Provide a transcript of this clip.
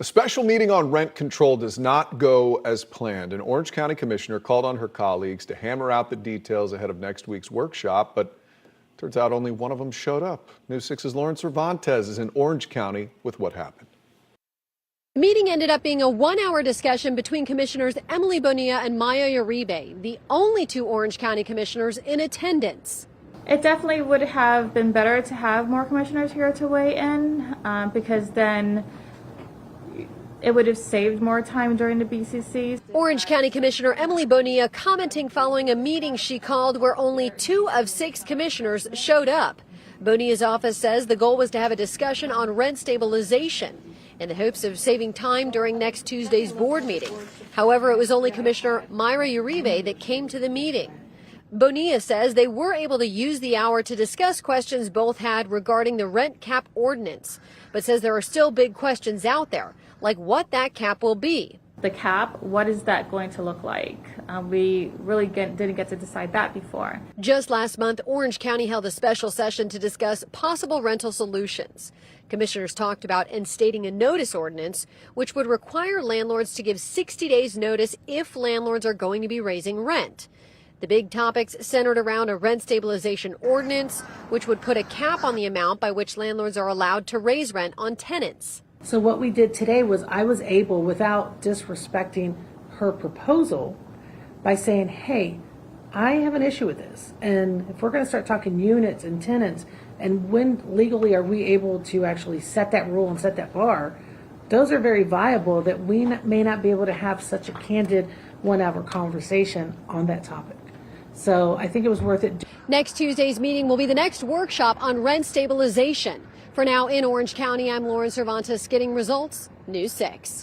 A special meeting on rent control does not go as planned. An Orange County commissioner called on her colleagues to hammer out the details ahead of next week's workshop, but turns out only one of them showed up. News 6's Lauren Cervantes is in Orange County with what happened. The meeting ended up being a one-hour discussion between Commissioners Emily Bonilla and Myra Uribe, the only two Orange County commissioners in attendance. It definitely would have been better to have more commissioners here to weigh in because then it would have saved more time during the BCCs. Orange County Commissioner Emily Bonilla commenting following a meeting she called where only 2 of 6 commissioners showed up. Bonilla's office says the goal was to have a discussion on rent stabilization in the hopes of saving time during next Tuesday's board meeting. However, it was only Commissioner Myra Uribe that came to the meeting. Bonilla says they were able to use the hour to discuss questions both had regarding the rent cap ordinance, but says there are still big questions out there, like what that cap will be. The cap, what is that going to look like? We really didn't get to decide that before. Just last month, Orange County held a special session to discuss possible rental solutions. Commissioners talked about instating a notice ordinance, which would require landlords to give 60 days notice if landlords are going to be raising rent. The big topics centered around a rent stabilization ordinance, which would put a cap on the amount by which landlords are allowed to raise rent on tenants. So what we did today was I was able, without disrespecting her proposal, by saying, hey, I have an issue with this. And if we're going to start talking units and tenants, and when legally are we able to actually set that rule and set that bar, those are very viable that we may not be able to have such a candid one-hour conversation on that topic. So I think it was worth it. Next Tuesday's meeting will be the next workshop on rent stabilization. For now, in Orange County, I'm Lauren Cervantes getting results, News 6.